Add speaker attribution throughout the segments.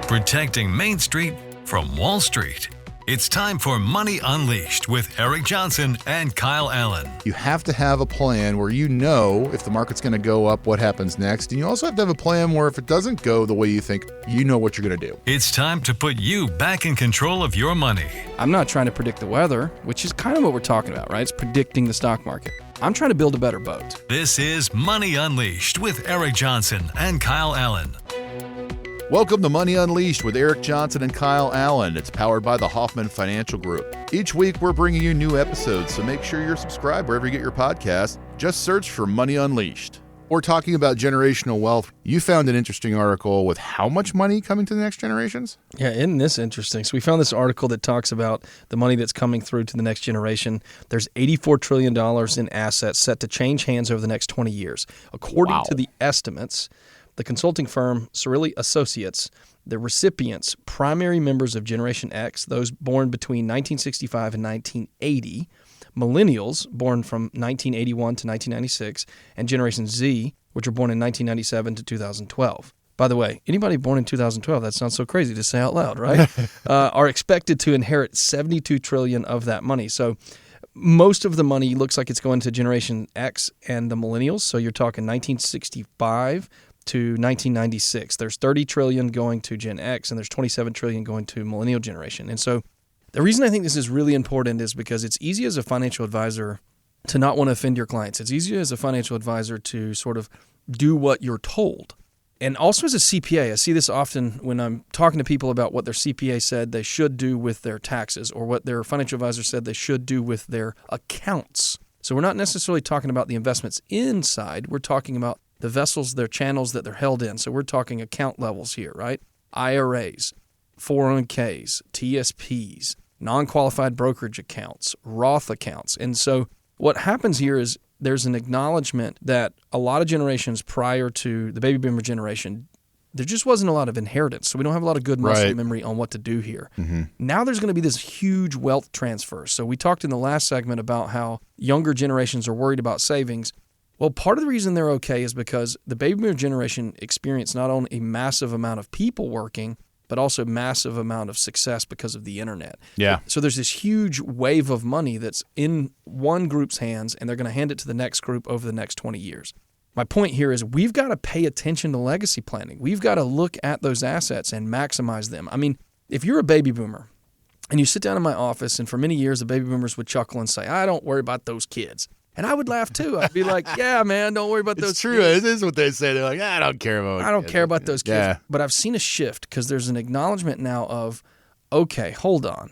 Speaker 1: protecting Main Street from Wall Street. It's time for Money Unleashed with Eric Johnson and Kyle Allyn.
Speaker 2: You have to have a plan where you know if the market's going to go up, what happens next. And you also have to have a plan where if it doesn't go the way you think, you know what you're going to do.
Speaker 1: It's time to put you back in control of your money.
Speaker 3: I'm not trying to predict the weather, which is kind of what we're talking about, right? It's predicting the stock market. I'm trying to build a better boat.
Speaker 1: This is Money Unleashed with Eric Johnson and Kyle Allyn.
Speaker 2: Welcome to Money Unleashed with Eric Johnson and Kyle Allyn. It's powered by the Hoffman Financial Group. Each week, we're bringing you new episodes, so make sure you're subscribed wherever you get your podcast. Just search for Money Unleashed. We're talking about generational wealth. You found an interesting article with how much money coming to the next generations?
Speaker 3: Yeah, isn't this interesting? So we found this article that talks about the money that's coming through to the next generation. There's $84 trillion in assets set to change hands over the next 20 years. According to the estimates, the consulting firm Cirilli Associates, the recipients, primary members of Generation X, those born between 1965 and 1980, Millennials, born from 1981 to 1996, and Generation Z, which were born in 1997 to 2012. By the way, anybody born in 2012, that sounds so crazy to say out loud, right? Are expected to inherit $72 trillion of that money. So most of the money looks like it's going to Generation X and the Millennials. So you're talking 1965 to 1996. There's $30 trillion going to Gen X, and there's $27 trillion going to Millennial generation. And so the reason I think this is really important is because it's easy as a financial advisor to not want to offend your clients. It's easy as a financial advisor to sort of do what you're told. And also as a CPA, I see this often when I'm talking to people about what their CPA said they should do with their taxes or what their financial advisor said they should do with their accounts. So we're not necessarily talking about the investments inside. We're talking about the vessels, their channels that they're held in. So we're talking account levels here, right? IRAs, 401ks, TSPs, non-qualified brokerage accounts, Roth accounts. And so what happens here is there's an acknowledgement that a lot of generations prior to the baby boomer generation, there just wasn't a lot of inheritance. So we don't have a lot of good muscle memory on what to do here. Mm-hmm. Now there's going to be this huge wealth transfer. So we talked in the last segment about how younger generations are worried about savings. Well, part of the reason they're okay is because the baby boomer generation experienced not only a massive amount of people working, but also a massive amount of success because of the internet.
Speaker 2: Yeah.
Speaker 3: So there's this huge wave of money that's in one group's hands, and they're going to hand it to the next group over the next 20 years. My point here is we've got to pay attention to legacy planning. We've got to look at those assets and maximize them. I mean, if you're a baby boomer and you sit down in my office, and for many years the baby boomers would chuckle and say, I don't worry about those kids. And I would laugh too. I'd be like, yeah, man, don't worry about those kids.
Speaker 2: It's true. It is what they say. They're like, I don't care about
Speaker 3: those kids.
Speaker 2: Yeah.
Speaker 3: But I've seen a shift because there's an acknowledgement now of, okay, hold on.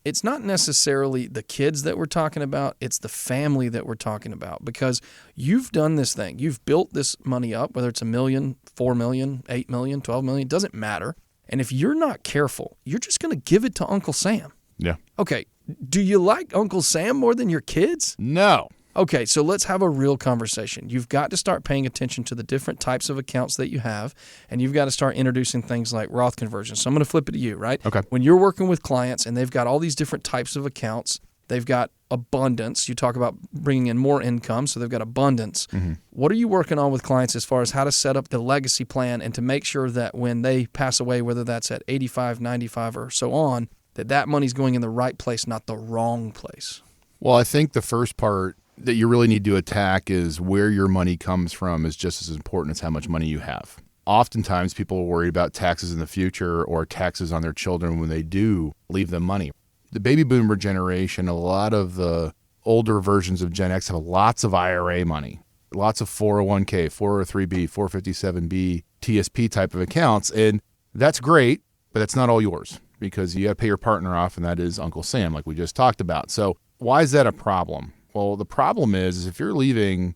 Speaker 3: It's not necessarily the kids that we're talking about. It's the family that we're talking about because you've done this thing. You've built this money up, whether it's $1 million, $4 million, $8 million, $12 million, it doesn't matter. And if you're not careful, you're just going to give it to Uncle Sam.
Speaker 2: Yeah.
Speaker 3: Okay, do you like Uncle Sam more than your kids?
Speaker 2: No.
Speaker 3: Okay, so let's have a real conversation. You've got to start paying attention to the different types of accounts that you have, and you've got to start introducing things like Roth conversions. So I'm going to flip it to you, right?
Speaker 2: Okay.
Speaker 3: When you're working with clients and they've got all these different types of accounts, they've got abundance. You talk about bringing in more income, so they've got abundance. Mm-hmm. What are you working on with clients as far as how to set up the legacy plan and to make sure that when they pass away, whether that's at 85, 95, or so on, that money's going in the right place, not the wrong place?
Speaker 2: Well, I think the first part that you really need to attack is where your money comes from is just as important as how much money you have. Oftentimes, people are worried about taxes in the future or taxes on their children when they do leave them money. The baby boomer generation, a lot of the older versions of Gen X have lots of IRA money, lots of 401k, 403b, 457b, TSP type of accounts. And that's great, but that's not all yours because you got to pay your partner off, and that is Uncle Sam, like we just talked about. So why is that a problem? Well, the problem is if you're leaving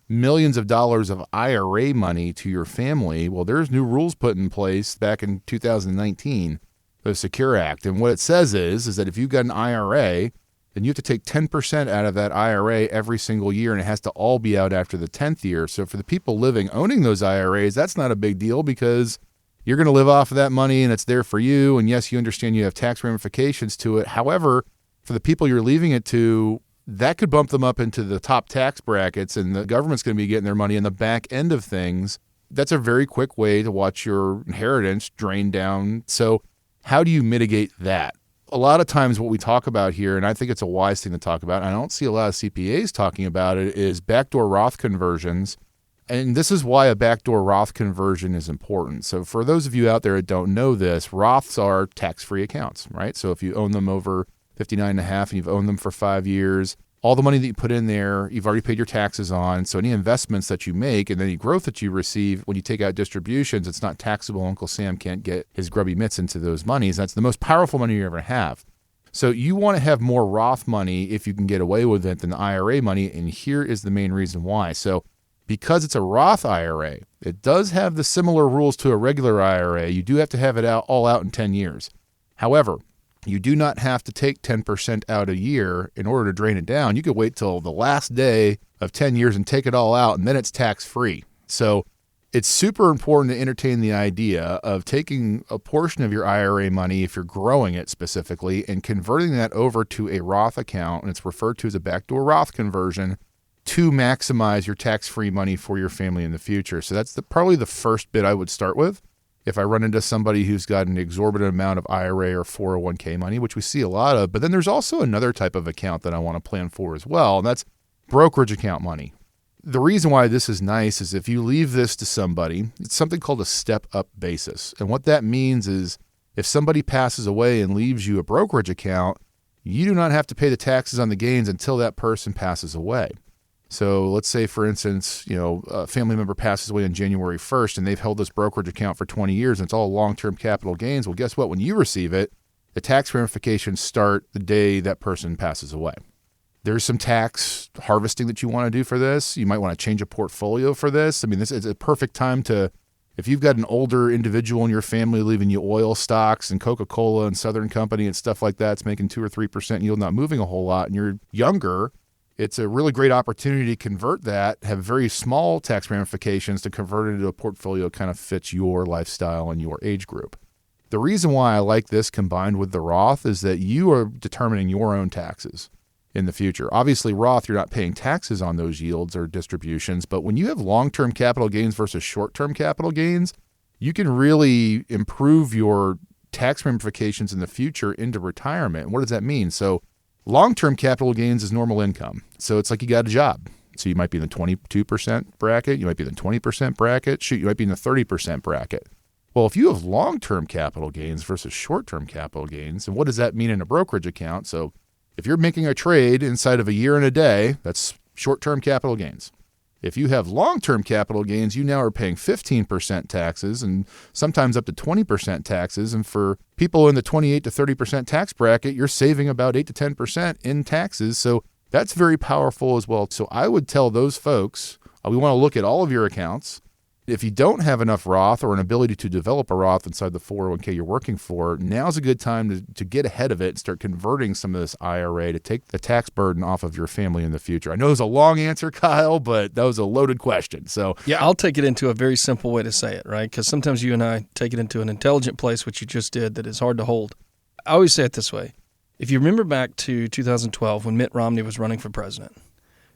Speaker 2: millions of dollars of IRA money to your family, well, there's new rules put in place back in 2019, the Secure Act. And what it says is that if you've got an IRA, then you have to take 10% out of that IRA every single year, and it has to all be out after the 10th year. So for the people owning those IRAs, that's not a big deal because you're going to live off of that money and it's there for you. And yes, you understand you have tax ramifications to it. However, for the people you're leaving it to, that could bump them up into the top tax brackets, and the government's going to be getting their money in the back end of things that's a very quick way to watch your inheritance drain down. So how do you mitigate that? A lot of times what we talk about here, and I think it's a wise thing to talk about, and I don't see a lot of CPAs talking about it, is backdoor Roth conversions. And this is why a backdoor Roth conversion is important. So for those of you out there that don't know this, Roths are tax-free accounts, right? So if you own them over 59 and a half and you've owned them for 5 years, all the money that you put in there, you've already paid your taxes on. So any investments that you make and any growth that you receive when you take out distributions, it's not taxable. Uncle Sam can't get his grubby mitts into those monies. That's the most powerful money you ever have. So you want to have more Roth money if you can get away with it than the IRA money. And here is the main reason why. So because it's a Roth IRA, it does have the similar rules to a regular IRA. You do have to have it all out in 10 years. However, you do not have to take 10% out a year in order to drain it down. You could wait till the last day of 10 years and take it all out, and then it's tax-free. So it's super important to entertain the idea of taking a portion of your IRA money, if you're growing it specifically, and converting that over to a Roth account, and it's referred to as a backdoor Roth conversion, to maximize your tax-free money for your family in the future. So that's probably the first bit I would start with. If I run into somebody who's got an exorbitant amount of IRA or 401k money, which we see a lot of, but then there's also another type of account that I want to plan for as well, and that's brokerage account money. The reason why this is nice is if you leave this to somebody, it's something called a step-up basis. And what that means is if somebody passes away and leaves you a brokerage account, you do not have to pay the taxes on the gains until that person passes away. So let's say, for instance, a family member passes away on January 1st and they've held this brokerage account for 20 years and it's all long-term capital gains. Well, guess what? When you receive it, the tax ramifications start the day that person passes away. There's some tax harvesting that you want to do for this. You might want to change a portfolio for this. I mean, this is a perfect time to, if you've got an older individual in your family leaving you oil stocks and Coca-Cola and Southern Company and stuff like that, it's making 2 or 3% yield, not moving a whole lot, and you're younger, it's a really great opportunity to convert that, have very small tax ramifications to convert it into a portfolio that kind of fits your lifestyle and your age group. The reason why I like this combined with the Roth is that you are determining your own taxes in the future. Obviously, Roth, you're not paying taxes on those yields or distributions, but when you have long-term capital gains versus short-term capital gains, you can really improve your tax ramifications in the future into retirement. And what does that mean? So long-term capital gains is normal income. So it's like you got a job. So you might be in the 22% bracket. You might be in the 20% bracket. Shoot, you might be in the 30% bracket. Well, if you have long-term capital gains versus short-term capital gains, and what does that mean in a brokerage account? So if you're making a trade inside of a year and a day, that's short-term capital gains. If you have long-term capital gains, you now are paying 15% taxes and sometimes up to 20% taxes. And for people in the 28 to 30% tax bracket, you're saving about 8 to 10% in taxes. So that's very powerful as well. So I would tell those folks, we want to look at all of your accounts. If you don't have enough Roth or an ability to develop a Roth inside the 401k you're working for, now's a good time to get ahead of it and start converting some of this IRA to take the tax burden off of your family in the future. I know it was a long answer, Kyle, but that was a loaded question. So
Speaker 3: yeah, I'll take it into a very simple way to say it, right? Because sometimes you and I take it into an intelligent place, which you just did, that is hard to hold. I always say it this way. If you remember back to 2012 when Mitt Romney was running for president,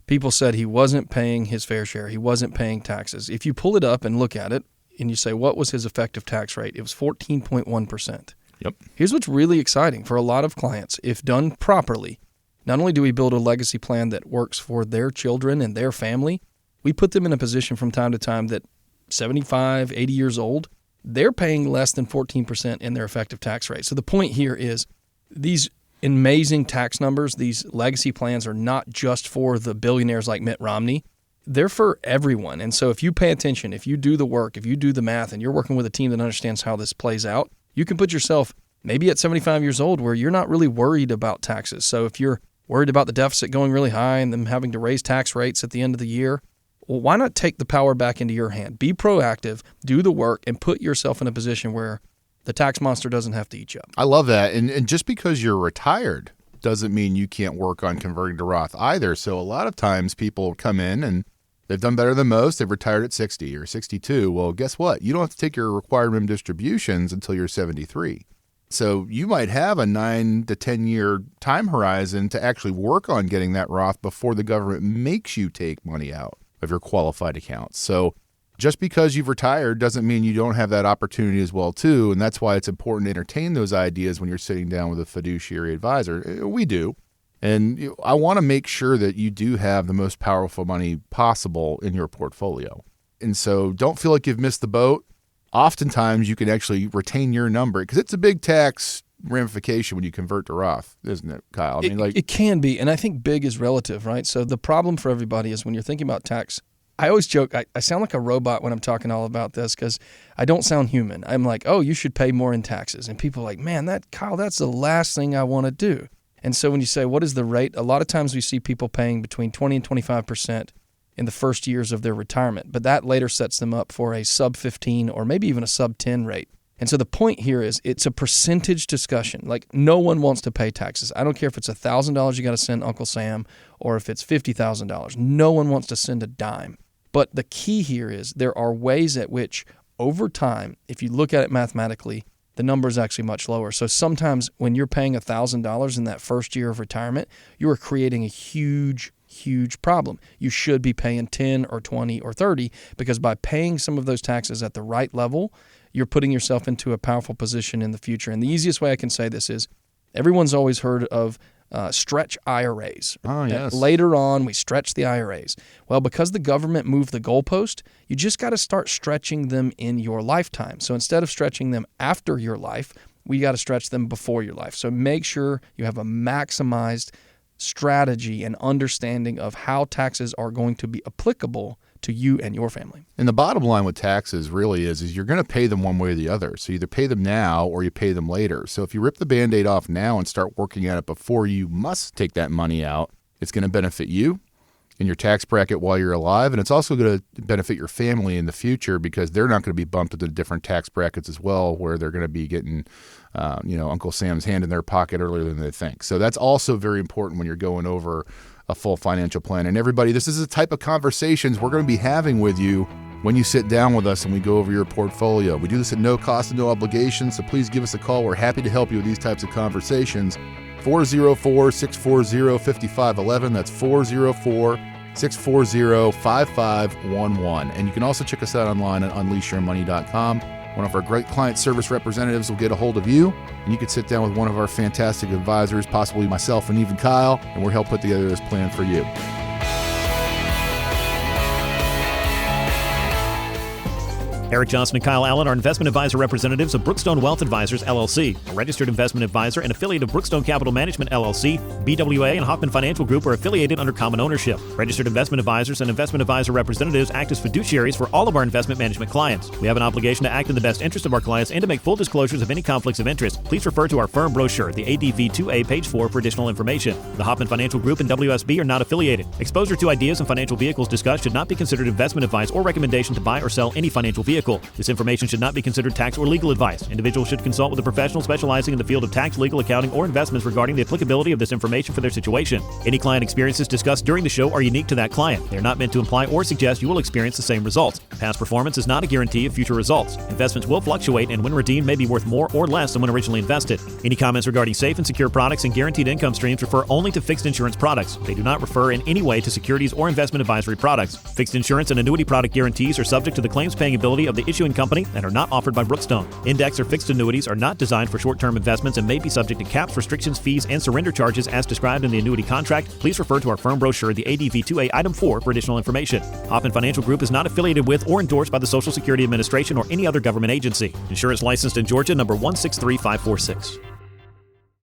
Speaker 3: people said he wasn't paying his fair share. He wasn't paying taxes. If you pull it up and look at it and you say, what was his effective tax rate? It was 14.1%.
Speaker 2: Yep.
Speaker 3: Here's what's really exciting for a lot of clients. If done properly, not only do we build a legacy plan that works for their children and their family, we put them in a position from time to time that 75, 80 years old, they're paying less than 14% in their effective tax rate. So the point here is these amazing tax numbers, these legacy plans are not just for the billionaires like Mitt Romney. They're for everyone. And so if you pay attention, if you do the work, if you do the math, and you're working with a team that understands how this plays out, you can put yourself maybe at 75 years old where you're not really worried about taxes. So if you're worried about the deficit going really high and them having to raise tax rates at the end of the year, well, why not take the power back into your hand? Be proactive, do the work, and put yourself in a position where the tax monster doesn't have to eat you up.
Speaker 2: I love that. And just because you're retired doesn't mean you can't work on converting to Roth either. So a lot of times people come in and they've done better than most. They've retired at 60 or 62. Well, guess what? You don't have to take your required minimum distributions until you're 73. So you might have a 9 to 10 year time horizon to actually work on getting that Roth before the government makes you take money out of your qualified accounts. So Just because you've retired doesn't mean you don't have that opportunity as well, too. And that's why it's important to entertain those ideas when you're sitting down with a fiduciary advisor. We do. And I want to make sure that you do have the most powerful money possible in your portfolio. And so don't feel like you've missed the boat. Oftentimes, you can actually retain your number because it's a big tax ramification when you convert to Roth, isn't it, Kyle? I mean,
Speaker 3: it can be. And I think big is relative, right? So the problem for everybody is when you're thinking about tax, I always joke, I sound like a robot when I'm talking all about this because I don't sound human. I'm like, oh, you should pay more in taxes. And people are like, man, Kyle, that's the last thing I want to do. And so when you say, what is the rate? A lot of times we see people paying between 20 and 25% in the first years of their retirement. But that later sets them up for a sub 15 or maybe even a sub 10 rate. And so the point here is it's a percentage discussion. Like no one wants to pay taxes. I don't care if it's $1,000 you got to send Uncle Sam or if it's $50,000. No one wants to send a dime. But the key here is there are ways at which over time, if you look at it mathematically, the number is actually much lower. So sometimes when you're paying $1,000 in that first year of retirement, you are creating a huge problem. You should be paying 10 or 20 or 30 because by paying some of those taxes at the right level, you're putting yourself into a powerful position in the future. And the easiest way I can say this is everyone's always heard of stretch IRAs.
Speaker 2: Oh, yes.
Speaker 3: Later on, we stretch the IRAs. Well, because the government moved the goalpost, you just got to start stretching them in your lifetime. So instead of stretching them after your life, we got to stretch them before your life. So make sure you have a maximized strategy and understanding of how taxes are going to be applicable to you and your family.
Speaker 2: And the bottom line with taxes really is you're going to pay them one way or the other. So either pay them now or you pay them later. So if you rip the Band-Aid off now and start working at it before you must take that money out, it's going to benefit you in your tax bracket while you're alive. And it's also going to benefit your family in the future because they're not going to be bumped into different tax brackets as well, where they're going to be getting, Uncle Sam's hand in their pocket earlier than they think. So that's also very important when you're going over a full financial plan. And everybody, this is the type of conversations we're going to be having with you when you sit down with us and we go over your portfolio. We do this at no cost and no obligation, so please give us a call. We're happy to help you with these types of conversations. 404-640-5511. That's 404-640-5511. And you can also check us out online at unleashyourmoney.com. One of our great client service representatives will get a hold of you, and you can sit down with one of our fantastic advisors, possibly myself and even Kyle, and we'll help put together this plan for you.
Speaker 4: Eric Johnson and Kyle Allyn are investment advisor representatives of Brookstone Wealth Advisors, LLC, a registered investment advisor and affiliate of Brookstone Capital Management, LLC. BWA and Hoffman Financial Group are affiliated under common ownership. Registered investment advisors and investment advisor representatives act as fiduciaries for all of our investment management clients. We have an obligation to act in the best interest of our clients and to make full disclosures of any conflicts of interest. Please refer to our firm brochure, the ADV2A, page 4, for additional information. The Hoffman Financial Group and WSB are not affiliated. Exposure to ideas and financial vehicles discussed should not be considered investment advice or recommendation to buy or sell any financial vehicle. This information should not be considered tax or legal advice. Individuals should consult with a professional specializing in the field of tax, legal, accounting, or investments regarding the applicability of this information for their situation. Any client experiences discussed during the show are unique to that client. They are not meant to imply or suggest you will experience the same results. Past performance is not a guarantee of future results. Investments will fluctuate and when redeemed may be worth more or less than when originally invested. Any comments regarding safe and secure products and guaranteed income streams refer only to fixed insurance products. They do not refer in any way to securities or investment advisory products. Fixed insurance and annuity product guarantees are subject to the claims paying ability of the issuing company and are not offered by Brookstone. Index or fixed annuities are not designed for short-term investments and may be subject to caps, restrictions, fees, and surrender charges as described in the annuity contract. Please refer to our firm brochure, the ADV2A Item 4, for additional information. Hoffman Financial Group is not affiliated with or endorsed by the Social Security Administration or any other government agency. Insurance licensed in Georgia, number 163546.